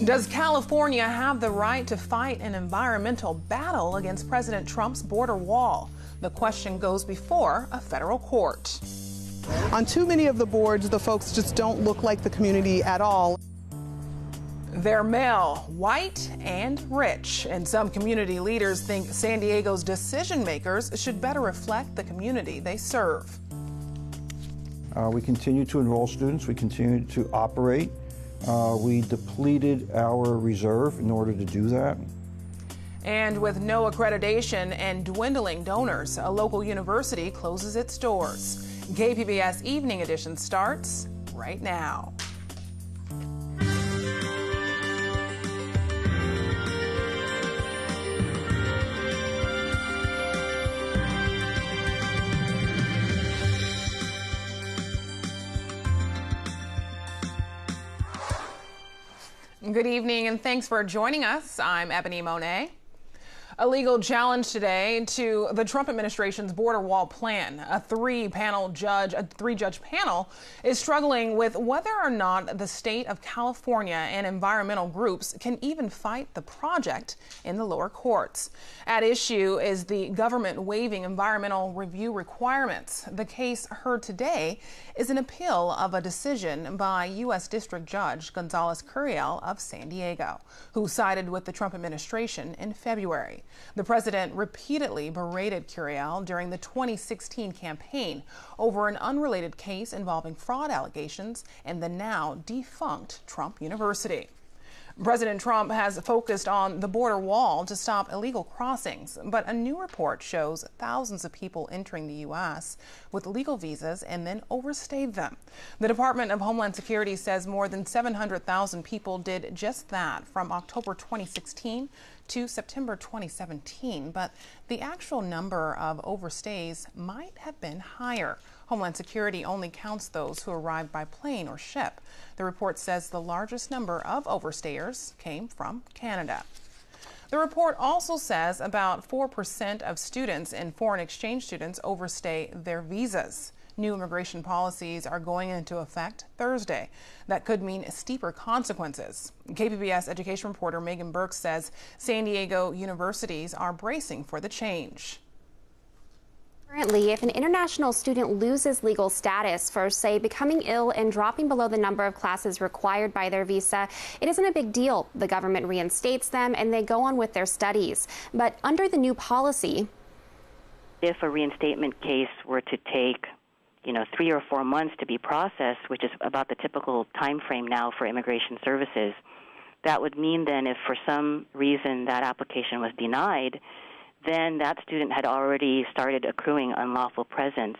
Does California have the right to fight an environmental battle against President Trump's border wall? The question goes before a federal court. On too many of the boards, the folks just don't look like the community at all. They're male, white, and rich. And some community leaders think San Diego's decision makers should better reflect the community they serve. We continue to enroll students. We continue to operate. We depleted our reserve in order to do that. And with no accreditation and dwindling donors, a local university closes its doors. KPBS Evening Edition starts right now. Good evening and thanks for joining us. I'm Ebony Monet. A legal challenge today to the Trump administration's border wall plan. A three-judge panel is struggling with whether or not the state of California and environmental groups can even fight the project in the lower courts. At issue is the government waiving environmental review requirements. The case heard today is an appeal of a decision by U.S. District Judge Gonzalez-Curiel of San Diego, who sided with the Trump administration in February. The president repeatedly berated Curiel during the 2016 campaign over an unrelated case involving fraud allegations and the now defunct Trump University. President Trump has focused on the border wall to stop illegal crossings, but a new report shows thousands of people entering the U.S. with legal visas and then overstayed them. The Department of Homeland Security says more than 700,000 people did just that from October 2016 to September 2017, but the actual number of overstays might have been higher. Homeland Security only counts those who arrived by plane or ship. The report says the largest number of overstayers came from Canada. The report also says about 4% of students and foreign exchange students overstay their visas. New immigration policies are going into effect Thursday. That could mean steeper consequences. KPBS education reporter Megan Burke says San Diego universities are bracing for the change. Currently, if an international student loses legal status for, say, becoming ill and dropping below the number of classes required by their visa, it isn't a big deal. The government reinstates them and they go on with their studies. But under the new policy, if a reinstatement case were to take 3 or 4 months to be processed, which is about the typical time frame now for immigration services, that would mean then if for some reason that application was denied, then that student had already started accruing unlawful presence.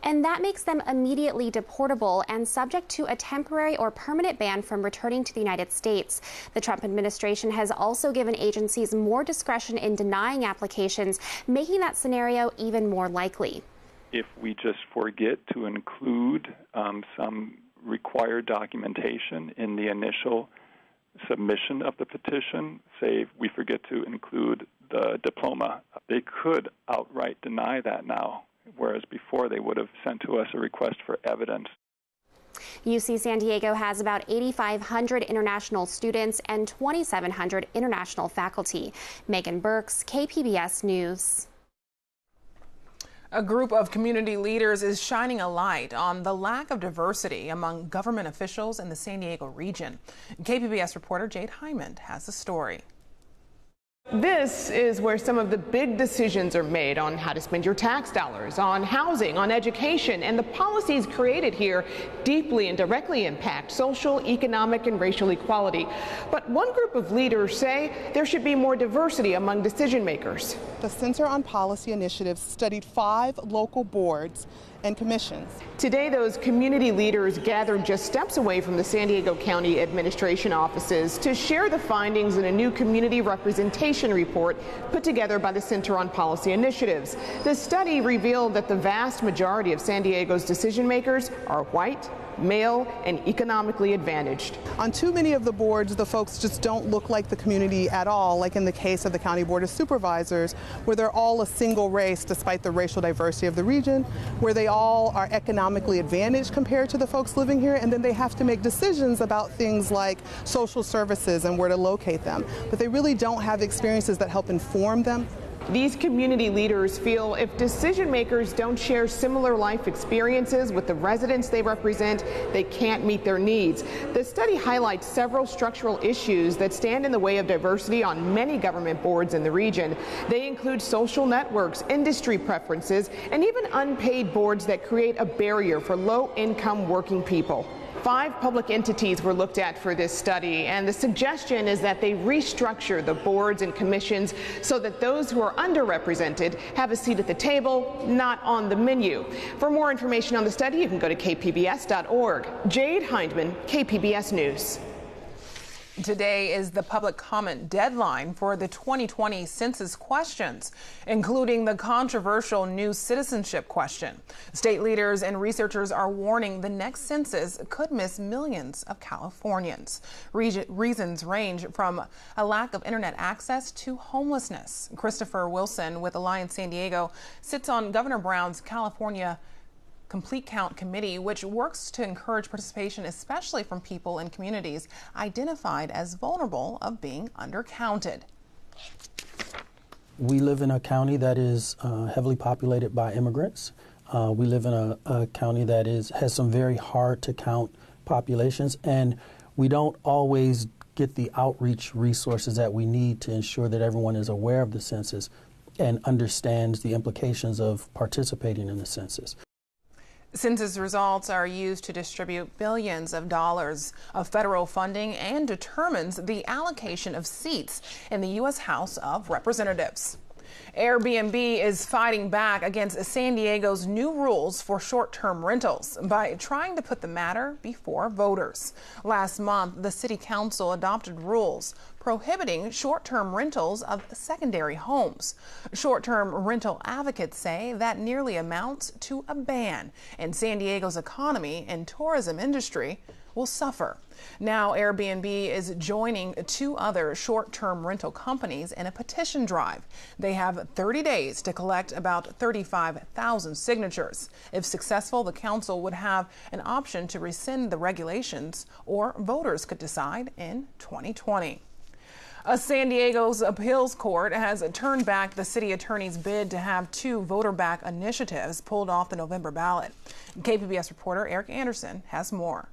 And that makes them immediately deportable and subject to a temporary or permanent ban from returning to the United States. The Trump administration has also given agencies more discretion in denying applications, making that scenario even more likely. If we just forget to include some required documentation in the initial submission of the petition, say we forget to include the diploma, they could outright deny that now, whereas before they would have sent to us a request for evidence. UC San Diego has about 8,500 international students and 2,700 international faculty. Megan Burks, KPBS News. A group of community leaders is shining a light on the lack of diversity among government officials in the San Diego region. KPBS reporter Jade Hyman has the story. This is where some of the big decisions are made on how to spend your tax dollars, on housing, on education, and the policies created here deeply and directly impact social, economic, and racial equality. But one group of leaders say there should be more diversity among decision makers. The Center on Policy Initiatives studied 5 local boards and commissions. Today, those community leaders gathered just steps away from the San Diego County Administration offices to share the findings in a new community representation report put together by the Center on Policy Initiatives. The study revealed that the vast majority of San Diego's decision makers are white, male, and economically advantaged. On too many of the boards, the folks just don't look like the community at all, like in the case of the County Board of Supervisors, where they're all a single race despite the racial diversity of the region, where they all are economically advantaged compared to the folks living here, and then they have to make decisions about things like social services and where to locate them. But they really don't have experiences that help inform them. These community leaders feel if decision makers don't share similar life experiences with the residents they represent, they can't meet their needs. The study highlights several structural issues that stand in the way of diversity on many government boards in the region. They include social networks, industry preferences, and even unpaid boards that create a barrier for low-income working people. 5 public entities were looked at for this study, and the suggestion is that they restructure the boards and commissions so that those who are underrepresented have a seat at the table, not on the menu. For more information on the study, you can go to kpbs.org. Jade Hindman, KPBS News. Today is the public comment deadline for the 2020 census questions, including the controversial new citizenship question. State leaders and researchers are warning the next census could miss millions of Californians. Reasons range from a lack of internet access to homelessness. Christopher Wilson with Alliance San Diego sits on Governor Brown's California Complete Count Committee, which works to encourage participation, especially from people in communities identified as vulnerable of being undercounted. We live in a county that is heavily populated by immigrants. We live in a county that has some very hard to count populations, and we don't always get the outreach resources that we need to ensure that everyone is aware of the census and understands the implications of participating in the census. Census results are used to distribute billions of dollars of federal funding and determines the allocation of seats in the U.S. House of Representatives. Airbnb is fighting back against San Diego's new rules for short-term rentals by trying to put the matter before voters. Last month, the city council adopted rules prohibiting short-term rentals of secondary homes. Short-term rental advocates say that nearly amounts to a ban, and San Diego's economy and tourism industry will suffer. Now Airbnb is joining 2 other short-term rental companies in a petition drive. They have 30 days to collect about 35,000 signatures. If successful, the council would have an option to rescind the regulations, or voters could decide in 2020. A San Diego's appeals court has turned back the city attorney's bid to have 2 voter-back initiatives pulled off the November ballot. KPBS reporter Eric Anderson has more.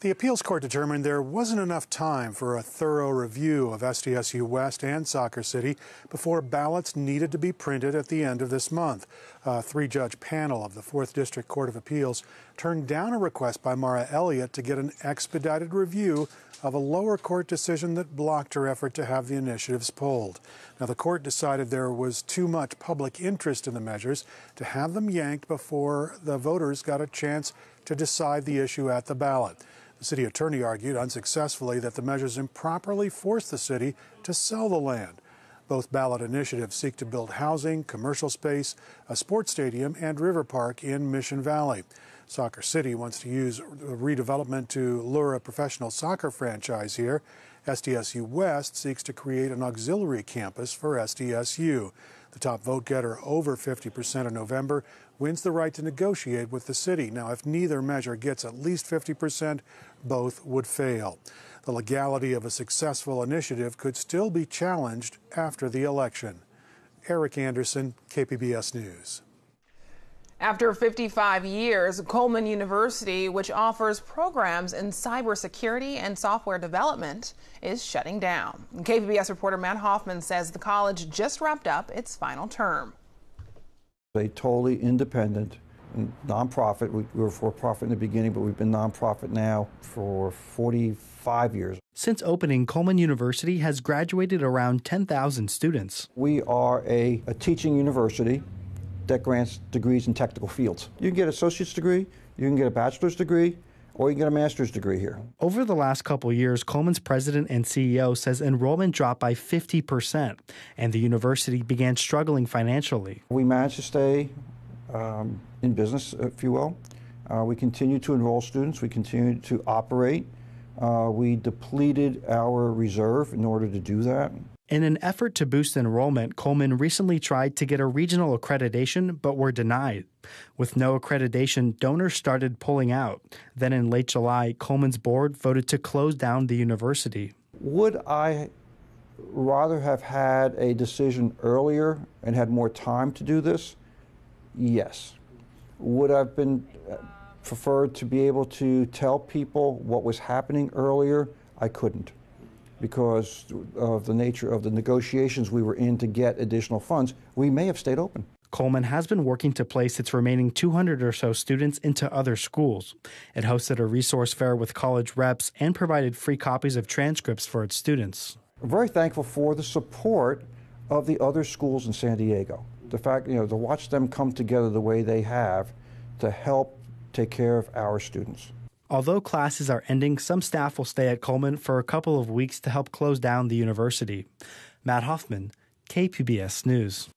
The appeals court determined there wasn't enough time for a thorough review of SDSU West and SoccerCity before ballots needed to be printed at the end of this month. A 3-judge panel of the 4th District Court of Appeals turned down a request by Mara Elliott to get an expedited review of a lower court decision that blocked her effort to have the initiatives polled. Now, the court decided there was too much public interest in the measures to have them yanked before the voters got a chance to decide the issue at the ballot. The city attorney argued unsuccessfully that the measures improperly forced the city to sell the land. Both ballot initiatives seek to build housing, commercial space, a sports stadium, and river park in Mission Valley. SoccerCity wants to use redevelopment to lure a professional soccer franchise here. SDSU West seeks to create an auxiliary campus for SDSU. The top vote getter, over 50% in November, wins the right to negotiate with the city. Now, if neither measure gets at least 50%, both would fail. The legality of a successful initiative could still be challenged after the election. Eric Anderson, KPBS News. After 55 years, Coleman University, which offers programs in cybersecurity and software development, is shutting down. KPBS reporter Matt Hoffman says the college just wrapped up its final term. A totally independent nonprofit. We were for profit in the beginning, but we've been nonprofit now for 45 years. Since opening, Coleman University has graduated around 10,000 students. We are a teaching university that grants degrees in technical fields. You can get an associate's degree, you can get a bachelor's degree, or you can get a master's degree here. Over the last couple of years, Coleman's president and CEO says enrollment dropped by 50%, and the university began struggling financially. We managed to stay in business, if you will, We continue to enroll students. We continue to operate. We depleted our reserve in order to do that. In an effort to boost enrollment, Coleman recently tried to get a regional accreditation, but were denied. With no accreditation, donors started pulling out. Then in late July, Coleman's board voted to close down the university. Would I rather have had a decision earlier and had more time to do this? Yes. Would I have been preferred to be able to tell people what was happening earlier? I couldn't, because of the nature of the negotiations we were in to get additional funds. We may have stayed open. Coleman has been working to place its remaining 200 or so students into other schools. It hosted a resource fair with college reps and provided free copies of transcripts for its students. I'm very thankful for the support of the other schools in San Diego. The fact, to watch them come together the way they have to help take care of our students. Although classes are ending, some staff will stay at Coleman for a couple of weeks to help close down the university. Matt Hoffman, KPBS News.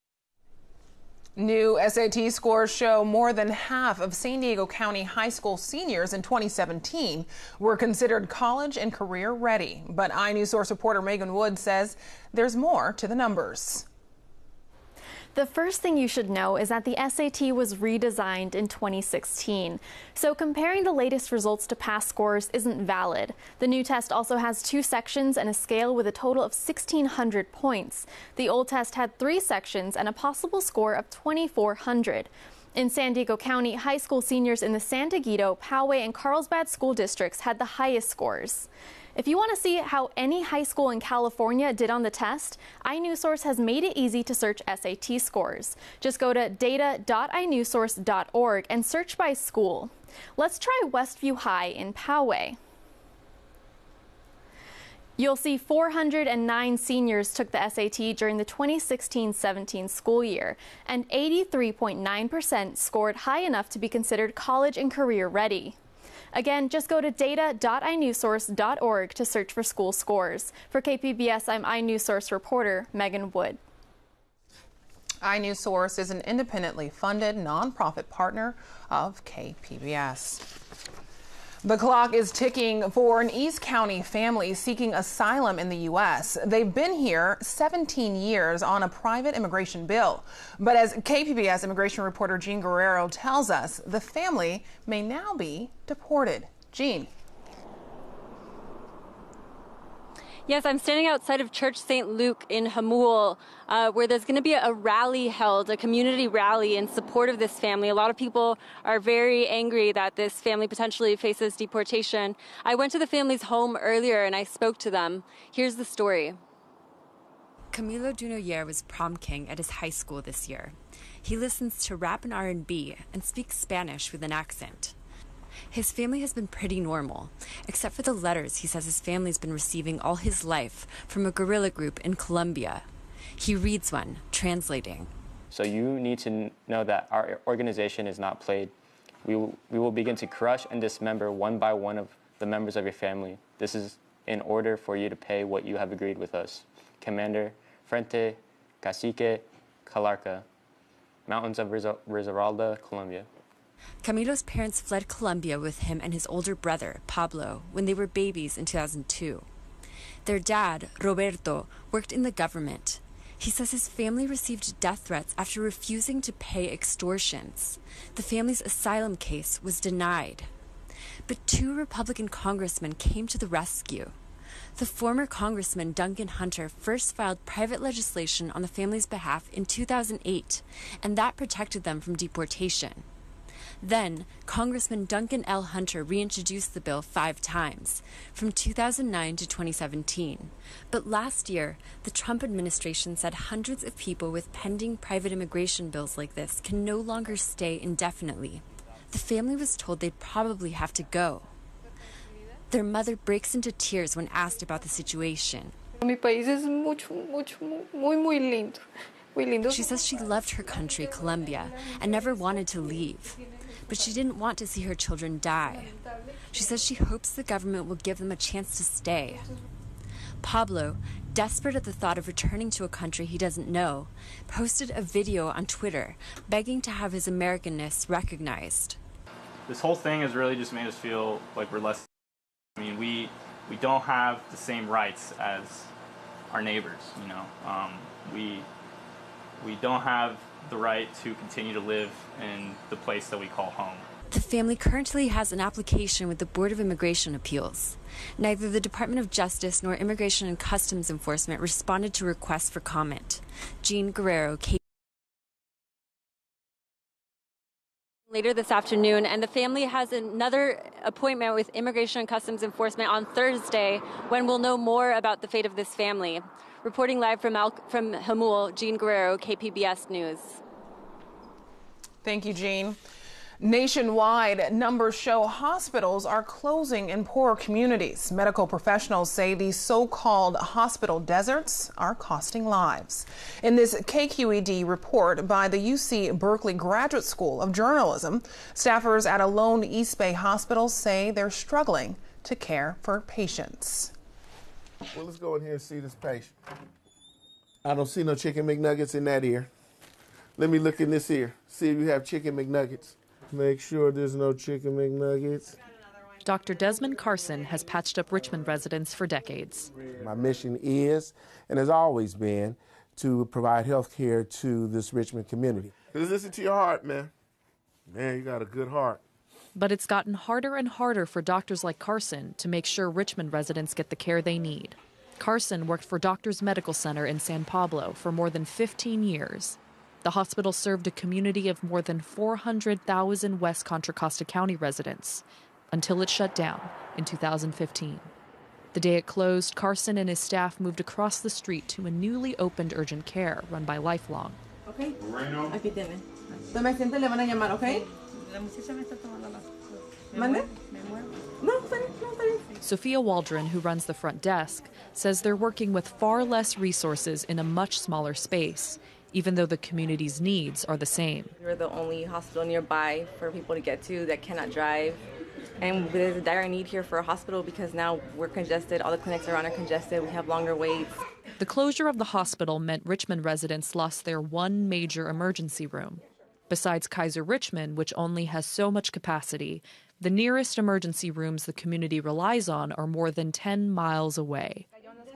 New SAT scores show more than half of San Diego County high school seniors in 2017 were considered college and career ready. But iNews Source reporter Megan Wood says there's more to the numbers. The first thing you should know is that the SAT was redesigned in 2016. So comparing the latest results to past scores isn't valid. The new test also has 2 sections and a scale with a total of 1,600 points. The old test had 3 sections and a possible score of 2,400. In San Diego County, high school seniors in the San Diego, Poway, and Carlsbad school districts had the highest scores. If you want to see how any high school in California did on the test, iNews Source has made it easy to search SAT scores. Just go to data.inewsource.org and search by school. Let's try Westview High in Poway. You'll see 409 seniors took the SAT during the 2016-17 school year, and 83.9% scored high enough to be considered college and career ready. Again, just go to data.inewsource.org to search for school scores. For KPBS, I'm iNews Source reporter Megan Wood. iNews Source is an independently funded nonprofit partner of KPBS. The clock is ticking for an East County family seeking asylum in the U.S. They've been here 17 years on a private immigration bill. But as KPBS immigration reporter Jean Guerrero tells us, the family may now be deported. Jean. Yes, I'm standing outside of Church St. Luke in Hamul, where there's going to be a rally held, a community rally in support of this family. A lot of people are very angry that this family potentially faces deportation. I went to the family's home earlier and I spoke to them. Here's the story. Camilo Dunoyer was prom king at his high school this year. He listens to rap and R&B and speaks Spanish with an accent. His family has been pretty normal, except for the letters he says his family's been receiving all his life from a guerrilla group in Colombia. He reads one, translating. So you need to know that our organization is not played. We will begin to crush and dismember one by one of the members of your family. This is in order for you to pay what you have agreed with us. Commander Frente Cacique Calarca, Mountains of Risaralda, Colombia. Camilo's parents fled Colombia with him and his older brother, Pablo, when they were babies in 2002. Their dad, Roberto, worked in the government. He says his family received death threats after refusing to pay extortions. The family's asylum case was denied. But 2 Republican congressmen came to the rescue. The former Congressman Duncan Hunter first filed private legislation on the family's behalf in 2008, and that protected them from deportation. Then, Congressman Duncan L. Hunter reintroduced the bill 5 times, from 2009 to 2017. But last year, the Trump administration said hundreds of people with pending private immigration bills like this can no longer stay indefinitely. The family was told they'd probably have to go. Their mother breaks into tears when asked about the situation. Mi país es muy lindo. She says she loved her country, Colombia, and never wanted to leave. But she didn't want to see her children die. She says she hopes the government will give them a chance to stay. Pablo, desperate at the thought of returning to a country he doesn't know, posted a video on Twitter begging to have his Americanness recognized. This whole thing has really just made us feel like we're less. I mean, we don't have the same rights as our neighbors. You know, we don't have the right to continue to live in the place that we call home. The family currently has an application with the Board of Immigration Appeals. Neither the Department of Justice nor Immigration and Customs Enforcement responded to requests for comment. Jean Guerrero, later this afternoon, and the family has another appointment with Immigration and Customs Enforcement on Thursday, when we'll know more about the fate of this family. Reporting live from Jamul, Jean Guerrero, KPBS News. Thank you, Jean. Nationwide, numbers show hospitals are closing in poor communities. Medical professionals say these so-called hospital deserts are costing lives. In this KQED report by the UC Berkeley Graduate School of Journalism, staffers at a lone East Bay hospital say they're struggling to care for patients. Well, let's go in here and see this patient. I don't see no chicken McNuggets in that ear. Let me look in this ear, see if you have chicken McNuggets. Make sure there's no chicken McNuggets. Dr. Desmond Carson has patched up Richmond residents for decades. My mission is, and has always been, to provide health care to this Richmond community. Just listen to your heart, man. Man, you got a good heart. But it's gotten harder and harder for doctors like Carson to make sure Richmond residents get the care they need. Carson worked for Doctors Medical Center in San Pablo for more than 15 years. The hospital served a community of more than 400,000 West Contra Costa County residents until it shut down in 2015. The day it closed, Carson and his staff moved across the street to a newly opened urgent care run by Lifelong. Okay. Aquí tiene. Tome asiento, le van a llamar, okay? La muchacha me está tomando la... ¿Mande? No, está bien. Sophia Waldron, who runs the front desk, says they're working with far less resources in a much smaller space, even though the community's needs are the same. We're the only hospital nearby for people to get to that cannot drive. And there's a dire need here for a hospital because now we're congested. All the clinics around are congested. We have longer waits. The closure of the hospital meant Richmond residents lost their one major emergency room. Besides Kaiser Richmond, which only has so much capacity, the nearest emergency rooms the community relies on are more than 10 miles away.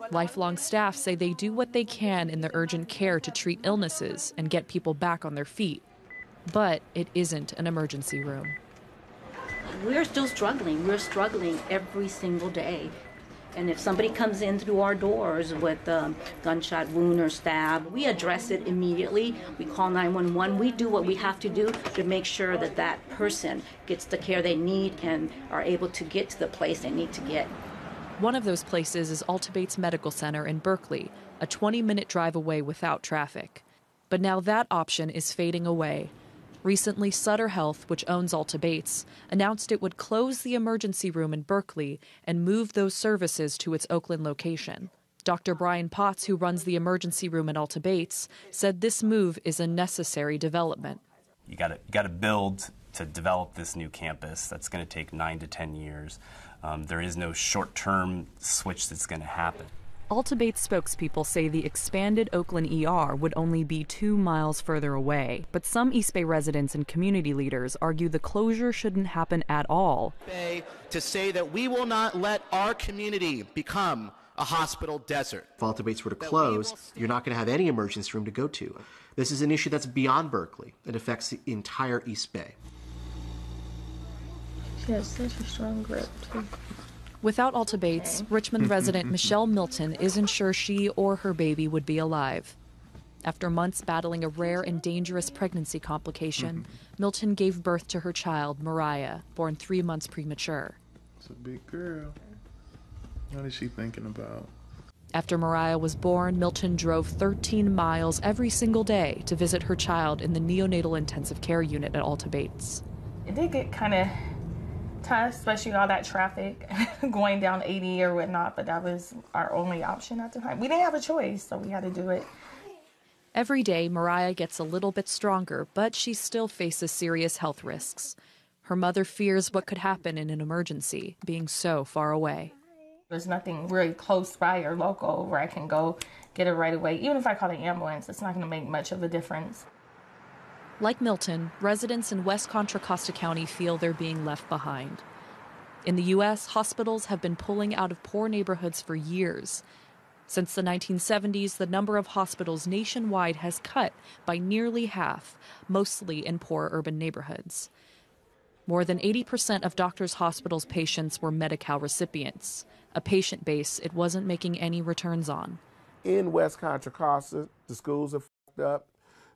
Lifelong staff say they do what they can in the urgent care to treat illnesses and get people back on their feet. But it isn't an emergency room. We're still struggling. We're struggling every single day. And if somebody comes in through our doors with a gunshot wound or stab, we address it immediately. We call 911. We do what we have to do to make sure that that person gets the care they need and are able to get to the place they need to get. One of those places is Alta Bates Medical Center in Berkeley, a 20-minute drive away without traffic. But now that option is fading away. Recently, Sutter Health, which owns Alta Bates, announced it would close the emergency room in Berkeley and move those services to its Oakland location. Dr. Brian Potts, who runs the emergency room at Alta Bates, said this move is a necessary development. You got to build to develop this new campus. That's going to take 9 to 10 years. There is no short-term switch that's going to happen. Alta Bates spokespeople say the expanded Oakland ER would only be 2 miles further away, but some East Bay residents and community leaders argue the closure shouldn't happen at all. To say that we will not let our community become a hospital desert. If Alta Bates were to close, you're not going to have any emergency room to go to. This is an issue that's beyond Berkeley. It affects the entire East Bay. She has such a strong grip, too. Without Alta Bates, Richmond resident Michelle Milton isn't sure she or her baby would be alive. After months battling a rare and dangerous pregnancy complication, Milton gave birth to her child, Mariah, born 3 months premature. It's a big girl. What is she thinking about? After Mariah was born, Milton drove 13 miles every single day to visit her child in the neonatal intensive care unit at Alta Bates. It did get kind of tough, especially all that traffic going down 80 or whatnot, but that was our only option at the time. We didn't have a choice, so we had to do it. Every day, Mariah gets a little bit stronger, but she still faces serious health risks. Her mother fears what could happen in an emergency, being so far away. There's nothing really close by or local where I can go get her right away. Even if I call the ambulance, it's not going to make much of a difference. Like Milton, residents in West Contra Costa County feel they're being left behind. In the U.S., hospitals have been pulling out of poor neighborhoods for years. Since the 1970s, the number of hospitals nationwide has cut by nearly half, mostly in poor urban neighborhoods. More than 80% of Doctors Hospital's patients were Medi-Cal recipients, a patient base it wasn't making any returns on. In West Contra Costa, the schools are fucked up,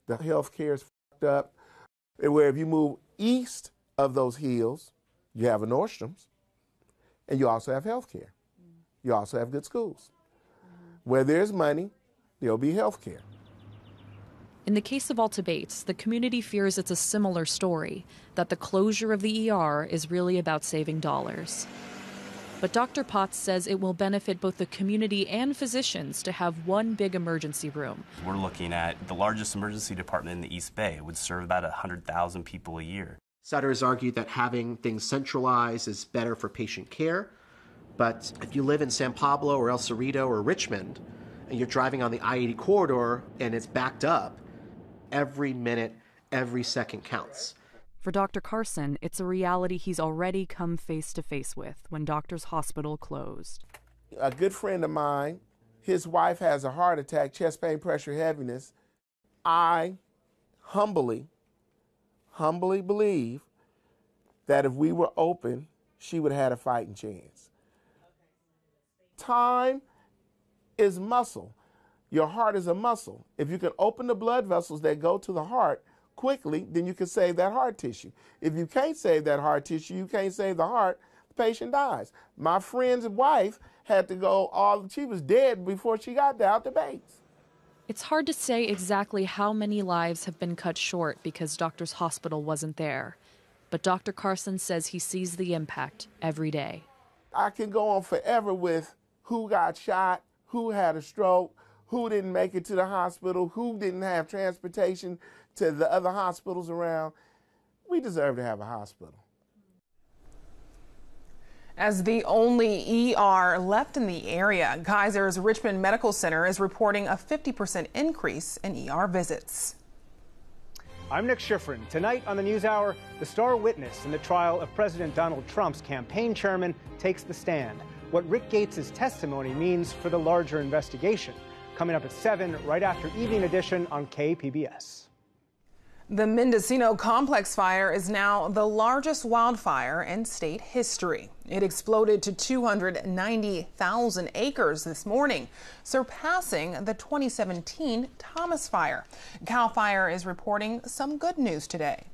the health care is fucked up, and where if you move east of those hills, you have a Nordstrom's, and you also have health care. You also have good schools. Where there's money, there'll be health care. In the case of Alta Bates, the community fears it's a similar story, that the closure of the ER is really about saving dollars. But Dr. Potts says it will benefit both the community and physicians to have one big emergency room. We're looking at the largest emergency department in the East Bay. It would serve about 100,000 people a year. Sutter has argued that having things centralized is better for patient care. But if you live in San Pablo or El Cerrito or Richmond, and you're driving on the I-80 corridor and it's backed up, every minute, every second counts. For Dr. Carson, it's a reality he's already come face to face with when Doctors Hospital closed. A good friend of mine, his wife has a heart attack, chest pain, pressure, heaviness. I humbly believe that if we were open, she would have had a fighting chance. Time is muscle. Your heart is a muscle. If you can open the blood vessels that go to the heart quickly, then you can save that heart tissue. If you can't save that heart tissue, you can't save the heart, the patient dies. My friend's wife had to go, she was dead before she got out to Bates. It's hard to say exactly how many lives have been cut short because Doctors Hospital wasn't there. But Dr. Carson says he sees the impact every day. I can go on forever with who got shot, who had a stroke, who didn't make it to the hospital, who didn't have transportation to the other hospitals around. We deserve to have a hospital. As the only ER left in the area, Kaiser's Richmond Medical Center is reporting a 50% increase in ER visits. I'm Nick Schifrin. Tonight on the NewsHour, the star witness in the trial of President Donald Trump's campaign chairman takes the stand. What Rick Gates' testimony means for the larger investigation. Coming up at 7, right after Evening Edition on KPBS. The Mendocino Complex fire is now the largest wildfire in state history. It exploded to 290,000 acres this morning, surpassing the 2017 Thomas Fire. CAL FIRE is reporting some good news today.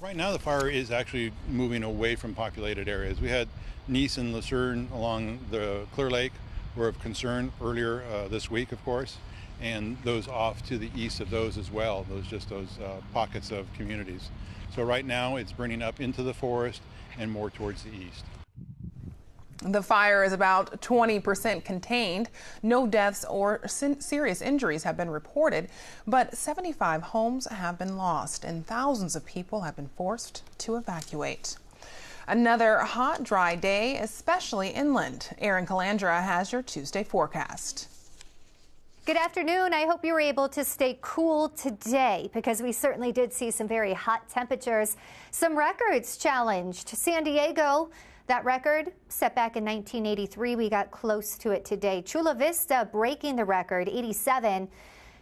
Right now the fire is actually moving away from populated areas. We had Nice and Lucerne along the Clear Lake were of concern earlier this week, of course, and those off to the east of those as well, those pockets of communities. So right now it's burning up into the forest and more towards the east. The fire is about 20% contained. No deaths or serious injuries have been reported, but 75 homes have been lost and thousands of people have been forced to evacuate. Another hot, dry day, especially inland. Erin Calandra has your Tuesday forecast. Good afternoon. I hope you were able to stay cool today because we certainly did see some very hot temperatures. Some records challenged. San Diego, that record set back in 1983. We got close to it today. Chula Vista breaking the record, 87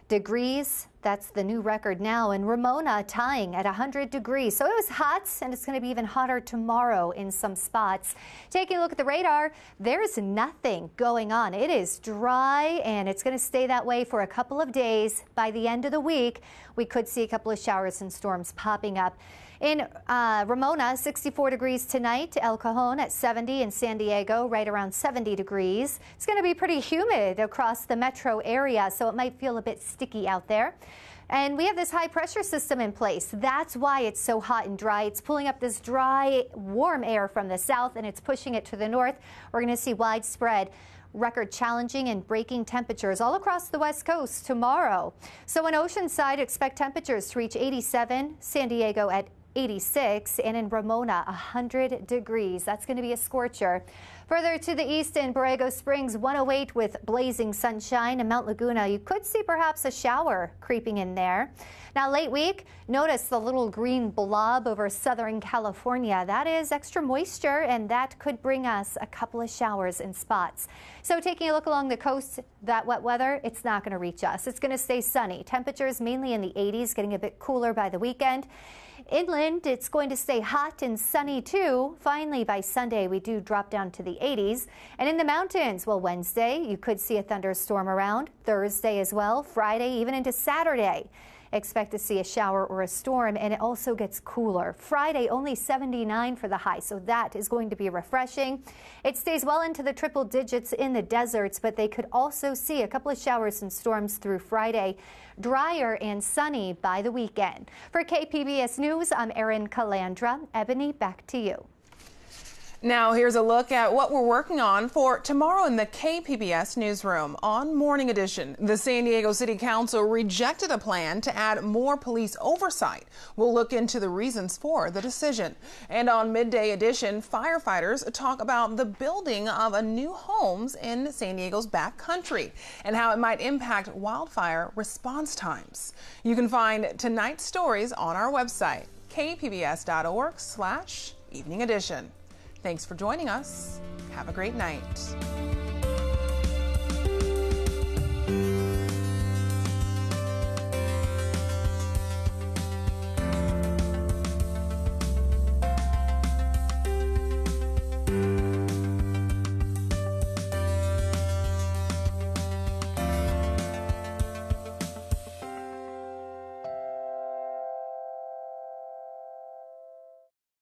degrees. That's the new record now. And Ramona tying at 100 degrees. So it was hot, and it's going to be even hotter tomorrow in some spots. Taking a look at the radar, there's nothing going on. It is dry, and it's going to stay that way for a couple of days. By the end of the week, we could see a couple of showers and storms popping up. In Ramona, 64 degrees tonight. El Cajon at 70. In San Diego, right around 70 degrees. It's going to be pretty humid across the metro area, so it might feel a bit sticky out there. And we have this high pressure system in place. That's why it's so hot and dry. It's pulling up this dry, warm air from the south, and it's pushing it to the north. We're going to see widespread record challenging and breaking temperatures all across the west coast tomorrow. So in Oceanside, expect temperatures to reach 87, San Diego at 86, and in Ramona, 100 degrees. That's going to be a scorcher. Further to the east in Borrego Springs, 108 with blazing sunshine. In Mount Laguna, you could see perhaps a shower creeping in there. Now, late week, notice the little green blob over Southern California. That is extra moisture, and that could bring us a couple of showers in spots. So taking a look along the coast, that wet weather, it's not going to reach us. It's going to stay sunny. Temperatures mainly in the 80s, getting a bit cooler by the weekend. Inland, it's going to stay hot and sunny too. Finally, by Sunday, we do drop down to the 80s. And in the mountains, well, Wednesday, you could see a thunderstorm around. Thursday as well. Friday, even into Saturday. Expect to see a shower or a storm, and it also gets cooler. Friday, only 79 for the high, so that is going to be refreshing. It stays well into the triple digits in the deserts, but they could also see a couple of showers and storms through Friday. Drier and sunny by the weekend. For KPBS News, I'm Erin Calandra. Ebony, back to you. Now here's a look at what we're working on for tomorrow in the KPBS newsroom. On Morning Edition, the San Diego City Council rejected a plan to add more police oversight. We'll look into the reasons for the decision. And on Midday Edition, firefighters talk about the building of a new homes in San Diego's backcountry and how it might impact wildfire response times. You can find tonight's stories on our website, kpbs.org/evening edition. Thanks for joining us. Have a great night.